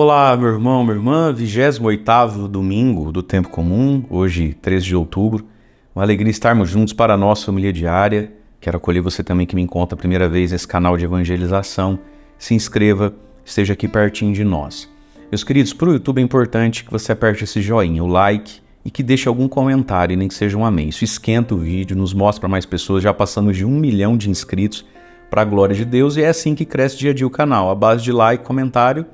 Olá, meu irmão, minha irmã, 28º domingo do Tempo Comum, hoje 13 de outubro. Uma alegria estarmos juntos para a nossa homilia diária. Quero acolher você também que me encontra a primeira vez nesse canal de evangelização. Se inscreva, esteja aqui pertinho de nós. Meus queridos, para o YouTube é importante que você aperte esse joinha, o like e que deixe algum comentário, nem que seja um amém. Isso esquenta o vídeo, nos mostra para mais pessoas, já passamos de 1 milhão de inscritos para a glória de Deus e é assim que cresce dia a dia o canal, à base de like, comentário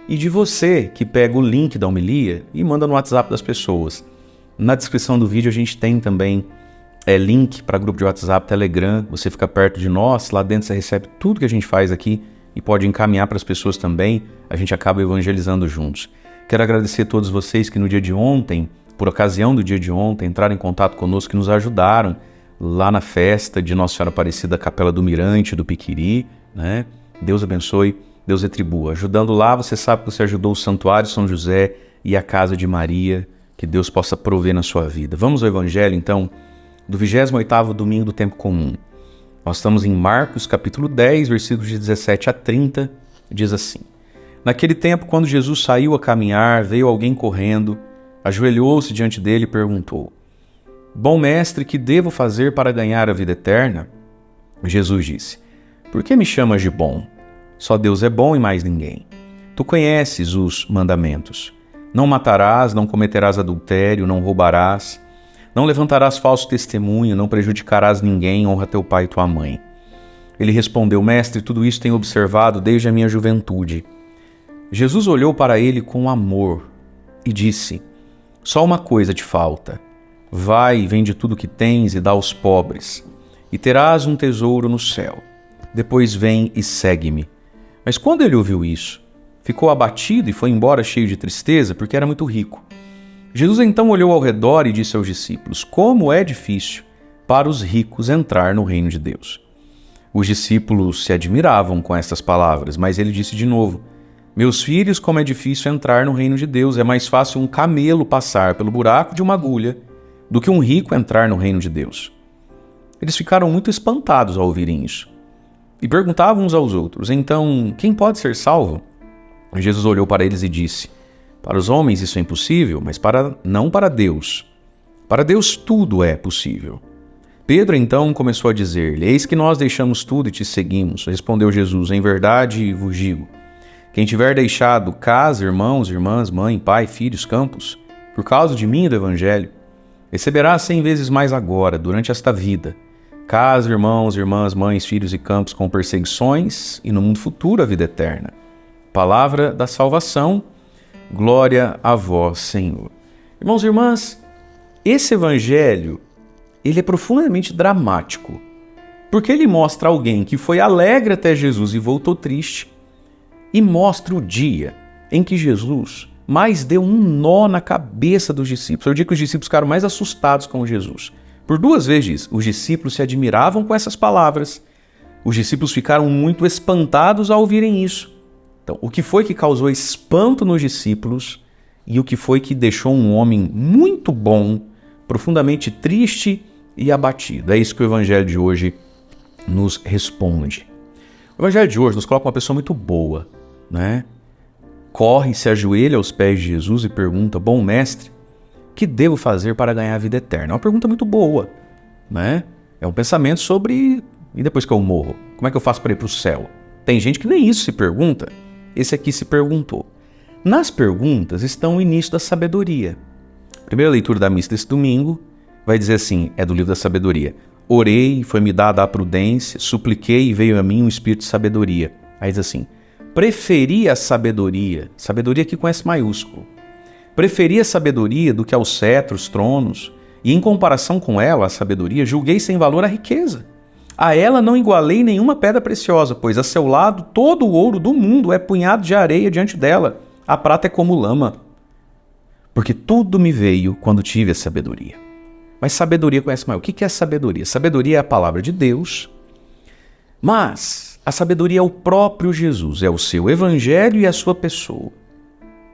e de você que pega o link da homilia e manda no WhatsApp das pessoas. Na descrição do vídeo a gente tem também link para grupo de WhatsApp, Telegram, você fica perto de nós, lá dentro você recebe tudo que a gente faz aqui e pode encaminhar para as pessoas também, a gente acaba evangelizando juntos. Quero agradecer a todos vocês que no dia de ontem, por ocasião do dia de ontem, entraram em contato conosco, que nos ajudaram lá na festa de Nossa Senhora Aparecida, Capela do Mirante, do Piquiri, né? Deus abençoe, Deus retribua. Ajudando lá, você sabe que você ajudou o Santuário São José e a Casa de Maria, que Deus possa prover na sua vida. Vamos ao Evangelho, então, do 28º domingo do Tempo Comum. Nós estamos em Marcos, capítulo 10, versículos de 17 a 30, diz assim: Naquele tempo, quando Jesus saiu a caminhar, veio alguém correndo, ajoelhou-se diante dele e perguntou: Bom mestre, que devo fazer para ganhar a vida eterna? Jesus disse: Por que me chamas de bom? Só Deus é bom e mais ninguém. Tu conheces os mandamentos. Não matarás, não cometerás adultério, não roubarás, não levantarás falso testemunho, não prejudicarás ninguém, honra teu pai e tua mãe. Ele respondeu: Mestre, tudo isso tenho observado desde a minha juventude. Jesus olhou para ele com amor e disse: Só uma coisa te falta. Vai, vende tudo que tens e dá aos pobres, e terás um tesouro no céu. Depois vem e segue-me. Mas quando ele ouviu isso, ficou abatido e foi embora cheio de tristeza, porque era muito rico. Jesus então olhou ao redor e disse aos discípulos: Como é difícil para os ricos entrar no reino de Deus. Os discípulos se admiravam com estas palavras, mas ele disse de novo: Meus filhos, como é difícil entrar no reino de Deus. É mais fácil um camelo passar pelo buraco de uma agulha do que um rico entrar no reino de Deus. Eles ficaram muito espantados ao ouvirem isso e perguntavam uns aos outros: Então, quem pode ser salvo? Jesus olhou para eles e disse: Para os homens isso é impossível, mas não para Deus. Para Deus tudo é possível. Pedro então começou a dizer-lhe: Eis que nós deixamos tudo e te seguimos. Respondeu Jesus: Em verdade vos digo, quem tiver deixado casa, irmãos, irmãs, mãe, pai, filhos, campos, por causa de mim e do Evangelho, receberá 100 vezes mais agora, durante esta vida, casa, irmãos, irmãs, mães, filhos e campos com perseguições, e no mundo futuro a vida eterna. Palavra da salvação, glória a vós, Senhor. Irmãos e irmãs, esse Evangelho, ele é profundamente dramático, porque ele mostra alguém que foi alegre até Jesus e voltou triste, e mostra o dia em que Jesus mais deu um nó na cabeça dos discípulos. Eu digo que os discípulos ficaram mais assustados com Jesus. Por 2 vezes, os discípulos se admiravam com essas palavras. Os discípulos ficaram muito espantados ao ouvirem isso. Então, o que foi que causou espanto nos discípulos e o que foi que deixou um homem muito bom, profundamente triste e abatido? É isso que o Evangelho de hoje nos responde. O Evangelho de hoje nos coloca uma pessoa muito boa, né? Corre, se ajoelha aos pés de Jesus e pergunta: Bom mestre, que devo fazer para ganhar a vida eterna? É uma pergunta muito boa, né? É um pensamento sobre: e depois que eu morro? Como é que eu faço para ir para o céu? Tem gente que nem isso se pergunta. Esse aqui se perguntou. Nas perguntas estão o início da sabedoria. A primeira leitura da missa desse domingo vai dizer assim, é do livro da sabedoria: Orei, foi-me dada a prudência, supliquei e veio a mim um espírito de sabedoria. Aí diz assim: Preferi a sabedoria, sabedoria aqui com S maiúsculo, preferi a sabedoria do que aos cetros, tronos, e em comparação com ela, a sabedoria, julguei sem valor a riqueza. A ela não igualei nenhuma pedra preciosa, pois a seu lado todo o ouro do mundo é punhado de areia diante dela, a prata é como lama. Porque tudo me veio quando tive a sabedoria. Mas sabedoria com S maiúsculo, o que é sabedoria? Sabedoria é a palavra de Deus, mas a sabedoria é o próprio Jesus, é o seu Evangelho e a sua pessoa.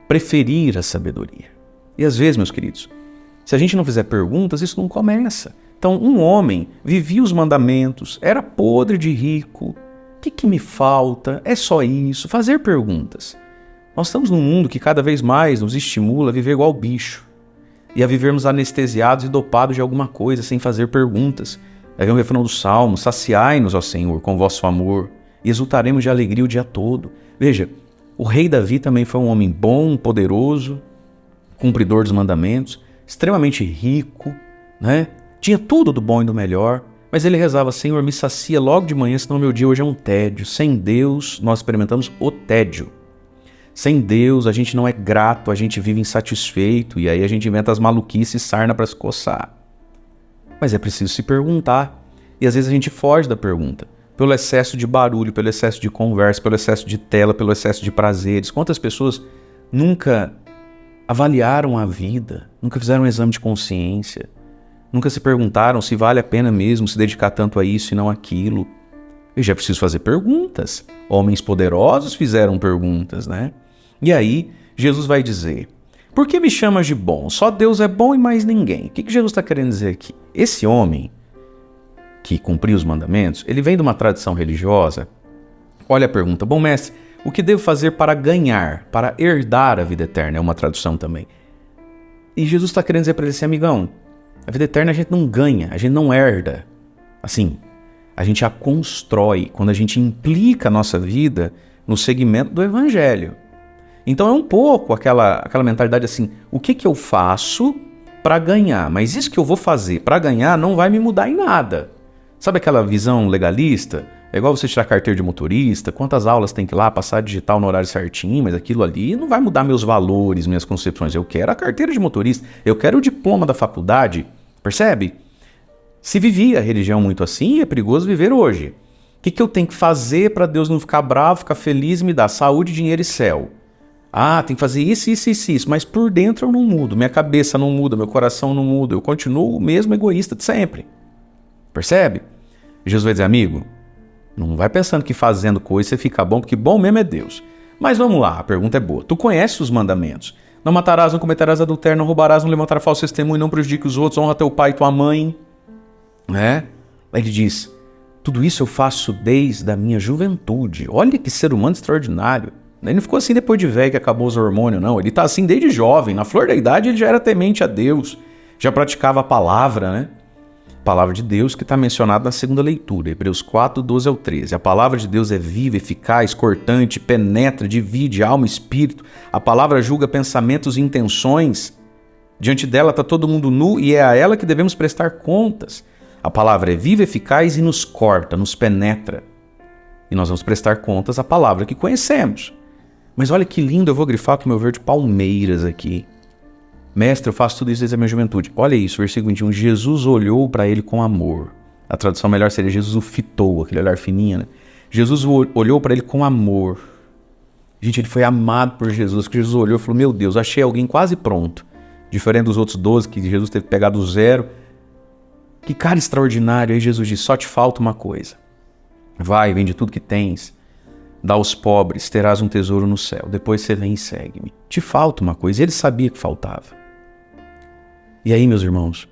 Preferir a sabedoria. E às vezes, meus queridos, se a gente não fizer perguntas, isso não começa. Então, um homem vivia os mandamentos, era podre de rico. O que me falta? É só isso. Fazer perguntas. Nós estamos num mundo que cada vez mais nos estimula a viver igual bicho e a vivermos anestesiados e dopados de alguma coisa, sem fazer perguntas. Aí vem o refrão do Salmo: saciai-nos, ó Senhor, com vosso amor, e exultaremos de alegria o dia todo. Veja, o rei Davi também foi um homem bom, poderoso, cumpridor dos mandamentos, extremamente rico, né? Tinha tudo do bom e do melhor, mas ele rezava: Senhor, me sacia logo de manhã, senão meu dia hoje é um tédio. Sem Deus, nós experimentamos o tédio. Sem Deus, a gente não é grato, a gente vive insatisfeito, e aí a gente inventa as maluquices e sarna para se coçar. Mas é preciso se perguntar, e às vezes a gente foge da pergunta, pelo excesso de barulho, pelo excesso de conversa, pelo excesso de tela, pelo excesso de prazeres. Quantas pessoas nunca avaliaram a vida, nunca fizeram um exame de consciência, nunca se perguntaram se vale a pena mesmo se dedicar tanto a isso e não aquilo? Eu já preciso fazer perguntas. Homens poderosos fizeram perguntas, né? E aí, Jesus vai dizer: por que me chamas de bom? Só Deus é bom e mais ninguém. O que Jesus está querendo dizer aqui? Esse homem que cumpriu os mandamentos, ele vem de uma tradição religiosa. Olha a pergunta: bom mestre, o que devo fazer para ganhar, para herdar a vida eterna? É uma tradução também. E Jesus está querendo dizer para ele assim: amigão, a vida eterna a gente não ganha, a gente não herda. Assim, a gente a constrói quando a gente implica a nossa vida no segmento do evangelho. Então é um pouco aquela mentalidade assim: o que eu faço para ganhar? Mas isso que eu vou fazer para ganhar não vai me mudar em nada. Sabe aquela visão legalista? É igual você tirar carteira de motorista, quantas aulas tem que ir lá, passar digital no horário certinho, mas aquilo ali não vai mudar meus valores, minhas concepções. Eu quero a carteira de motorista, eu quero o diploma da faculdade, percebe? Se vivia a religião muito assim, é perigoso viver hoje. O que eu tenho que fazer para Deus não ficar bravo, ficar feliz e me dar saúde, dinheiro e céu? Ah, tem que fazer isso, mas por dentro eu não mudo, minha cabeça não muda, meu coração não muda, eu continuo o mesmo egoísta de sempre. Percebe? Jesus vai dizer: amigo, não vai pensando que fazendo coisa você fica bom, porque bom mesmo é Deus. Mas vamos lá, a pergunta é boa. Tu conheces os mandamentos? Não matarás, não cometerás adultério, não roubarás, não levantarás falso testemunho, não prejudique os outros, honra teu pai e tua mãe. Né? Aí ele diz: tudo isso eu faço desde a minha juventude. Olha que ser humano extraordinário. Ele não ficou assim depois de velho que acabou os hormônios, não. Ele está assim desde jovem. Na flor da idade ele já era temente a Deus. Já praticava a palavra, né? Palavra de Deus que está mencionada na segunda leitura, Hebreus 4, 12 ao 13. A palavra de Deus é viva, eficaz, cortante, penetra, divide alma e espírito. A palavra julga pensamentos e intenções. Diante dela está todo mundo nu e é a ela que devemos prestar contas. A palavra é viva, eficaz e nos corta, nos penetra. E nós vamos prestar contas à palavra que conhecemos. Mas olha que lindo, eu vou grifar com o meu verde palmeiras aqui. Mestre, eu faço tudo isso desde a minha juventude. Olha isso, versículo 21. Jesus olhou para ele com amor. A tradução melhor seria: Jesus o fitou, aquele olhar fininho, né? Jesus olhou para ele com amor. Gente, ele foi amado por Jesus, que Jesus olhou e falou: meu Deus, achei alguém quase pronto. Diferente dos outros 12 que Jesus teve que pegar do zero. Que cara extraordinário. Aí Jesus disse: só te falta uma coisa. Vai, vende tudo que tens, dá aos pobres, terás um tesouro no céu. Depois você vem e segue-me. Te falta uma coisa. Ele sabia que faltava. E aí, meus irmãos,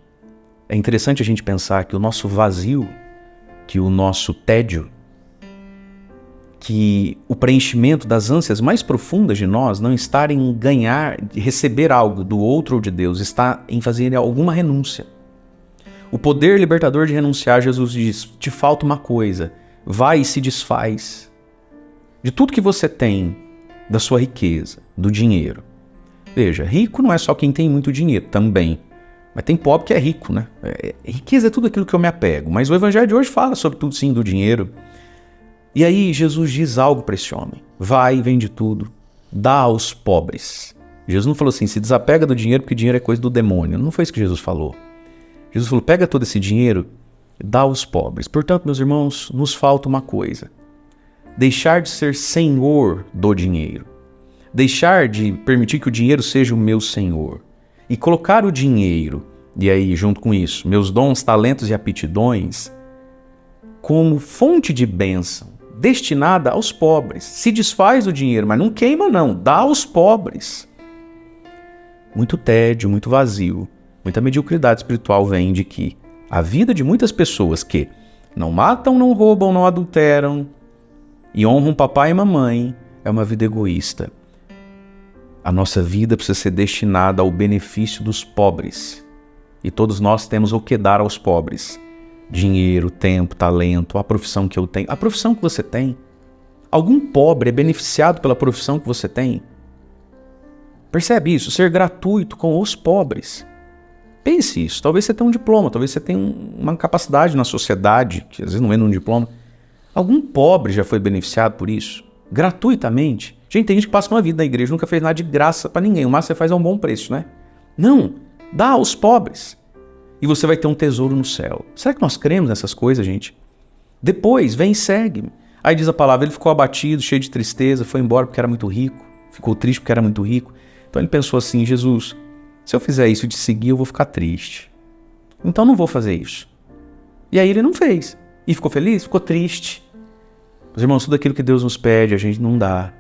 é interessante a gente pensar que o nosso vazio, que o nosso tédio, que o preenchimento das ânsias mais profundas de nós não está em ganhar, receber algo do outro ou de Deus, está em fazer alguma renúncia. O poder libertador de renunciar, Jesus diz: te falta uma coisa, vai e se desfaz de tudo que você tem, da sua riqueza, do dinheiro. Veja, rico não é só quem tem muito dinheiro, também. Mas tem pobre que é rico, né? Riqueza é tudo aquilo que eu me apego. Mas o evangelho de hoje fala sobre tudo, sim, do dinheiro. E aí Jesus diz algo para esse homem: vai, vende tudo, dá aos pobres. Jesus não falou assim: se desapega do dinheiro porque dinheiro é coisa do demônio. Não foi isso que Jesus falou. Jesus falou: pega todo esse dinheiro, dá aos pobres. Portanto, meus irmãos, nos falta uma coisa: deixar de ser senhor do dinheiro. Deixar de permitir que o dinheiro seja o meu senhor. E colocar o dinheiro, e aí junto com isso, meus dons, talentos e aptidões, como fonte de bênção, destinada aos pobres. Se desfaz o dinheiro, mas não queima não, dá aos pobres. Muito tédio, muito vazio, muita mediocridade espiritual vem de que a vida de muitas pessoas que não matam, não roubam, não adulteram e honram papai e mamãe é uma vida egoísta. A nossa vida precisa ser destinada ao benefício dos pobres. E todos nós temos o que dar aos pobres. Dinheiro, tempo, talento, a profissão que eu tenho. A profissão que você tem. Algum pobre é beneficiado pela profissão que você tem? Percebe isso? Ser gratuito com os pobres. Pense isso. Talvez você tenha um diploma, talvez você tenha uma capacidade na sociedade, que às vezes não é num diploma. Algum pobre já foi beneficiado por isso? Gratuitamente? Gente, tem gente que passa uma vida na igreja, nunca fez nada de graça para ninguém. O máximo você faz é um bom preço, né? Não. Dá aos pobres. E você vai ter um tesouro no céu. Será que nós cremos nessas coisas, gente? Depois, vem e segue-me. Aí diz a palavra, ele ficou abatido, cheio de tristeza, foi embora porque era muito rico. Ficou triste porque era muito rico. Então ele pensou assim, Jesus, se eu fizer isso de seguir, eu vou ficar triste. Então não vou fazer isso. E aí ele não fez. E ficou feliz? Ficou triste. Os irmãos, tudo aquilo que Deus nos pede, a gente não dá.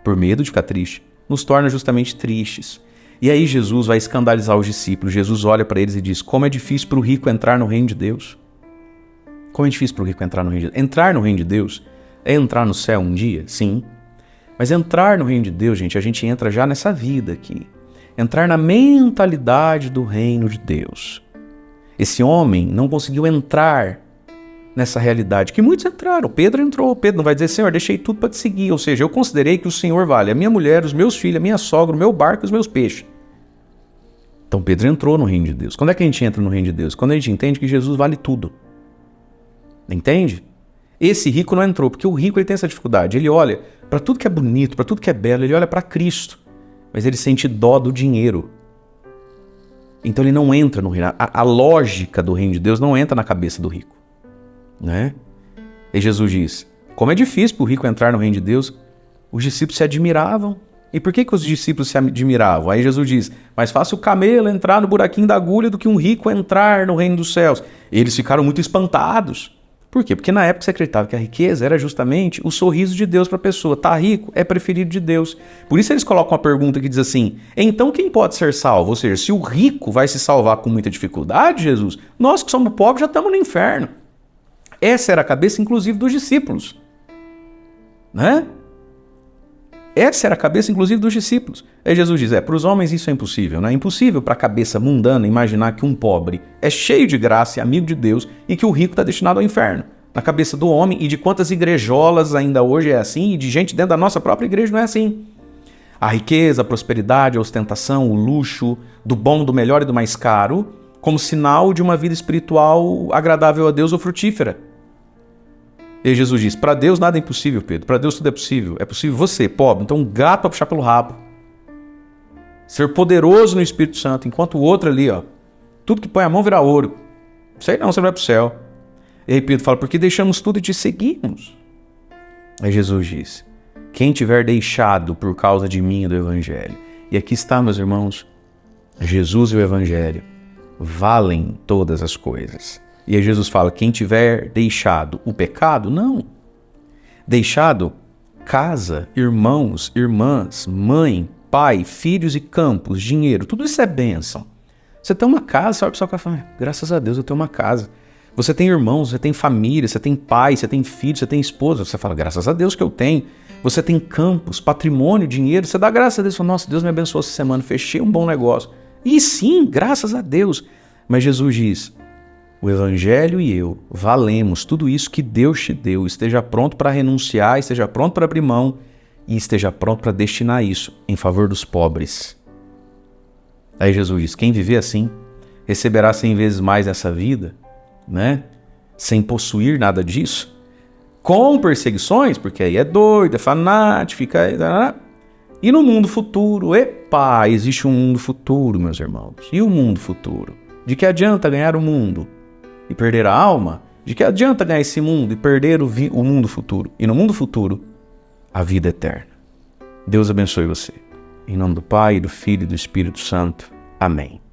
Por medo de ficar triste. Nos torna justamente tristes. E aí Jesus vai escandalizar os discípulos. Jesus olha para eles e diz, como é difícil para o rico entrar no reino de Deus. Como é difícil para o rico entrar no reino de Deus. Entrar no reino de Deus é entrar no céu um dia? Sim. Mas entrar no reino de Deus, gente, a gente entra já nessa vida aqui. Entrar na mentalidade do reino de Deus. Esse homem não conseguiu entrar nessa realidade, que muitos entraram. Pedro entrou. Pedro não vai dizer, Senhor, deixei tudo para te seguir. Ou seja, eu considerei que o Senhor vale a minha mulher, os meus filhos, a minha sogra, o meu barco e os meus peixes. Então Pedro entrou no reino de Deus. Quando é que a gente entra no reino de Deus? Quando a gente entende que Jesus vale tudo. Entende? Esse rico não entrou, porque o rico ele tem essa dificuldade. Ele olha para tudo que é bonito, para tudo que é belo, ele olha para Cristo. Mas ele sente dó do dinheiro. Então ele não entra no reino. A lógica do reino de Deus não entra na cabeça do rico. Né? E Jesus diz, como é difícil para o rico entrar no reino de Deus, os discípulos se admiravam. E por que os discípulos se admiravam? Aí Jesus diz, mais fácil o camelo entrar no buraquinho da agulha do que um rico entrar no reino dos céus. E eles ficaram muito espantados. Por quê? Porque na época você acreditava que a riqueza era justamente o sorriso de Deus para a pessoa. Tá rico é preferido de Deus. Por isso eles colocam uma pergunta que diz assim, então quem pode ser salvo? Ou seja, se o rico vai se salvar com muita dificuldade, Jesus, nós que somos pobres já estamos no inferno. Essa era a cabeça, inclusive, dos discípulos. Né? Essa era a cabeça, inclusive, dos discípulos. Aí Jesus diz, para os homens isso é impossível. Né? É impossível para a cabeça mundana imaginar que um pobre é cheio de graça e amigo de Deus e que o rico está destinado ao inferno. Na cabeça do homem e de quantas igrejolas ainda hoje é assim e de gente dentro da nossa própria igreja não é assim. A riqueza, a prosperidade, a ostentação, o luxo, do bom, do melhor e do mais caro, como sinal de uma vida espiritual agradável a Deus ou frutífera. E Jesus diz, para Deus nada é impossível, Pedro. Para Deus tudo é possível. É possível você, pobre, então um gato para puxar pelo rabo. Ser poderoso no Espírito Santo, enquanto o outro ali, ó, tudo que põe a mão vira ouro. Sei não, você vai para o céu. E aí Pedro fala, porque deixamos tudo e te seguimos. Aí Jesus diz, quem tiver deixado por causa de mim e do Evangelho. E aqui está, meus irmãos, Jesus e o Evangelho valem todas as coisas. E aí Jesus fala, quem tiver deixado o pecado, não. Deixado casa, irmãos, irmãs, mãe, pai, filhos e campos, dinheiro, tudo isso é bênção. Você tem uma casa, você olha para o pessoal e fala, graças a Deus eu tenho uma casa. Você tem irmãos, você tem família, você tem pai, você tem filho, você tem esposa. Você fala, graças a Deus que eu tenho. Você tem campos, patrimônio, dinheiro. Você dá graças a Deus. Você fala, nossa, Deus me abençoou essa semana, fechei um bom negócio. E sim, graças a Deus. Mas Jesus diz, o Evangelho e eu valemos tudo isso que Deus te deu. Esteja pronto para renunciar, esteja pronto para abrir mão e esteja pronto para destinar isso em favor dos pobres. Aí Jesus diz, quem viver assim, receberá 100 vezes mais nessa vida, né? Sem possuir nada disso, com perseguições, porque aí é doido, é fanático, fica aí, e no mundo futuro, existe um mundo futuro, meus irmãos. E o mundo futuro? De que adianta ganhar o mundo e perder a alma? De que adianta ganhar esse mundo e perder o mundo futuro? E no mundo futuro, a vida eterna. Deus abençoe você. Em nome do Pai, do Filho e do Espírito Santo. Amém.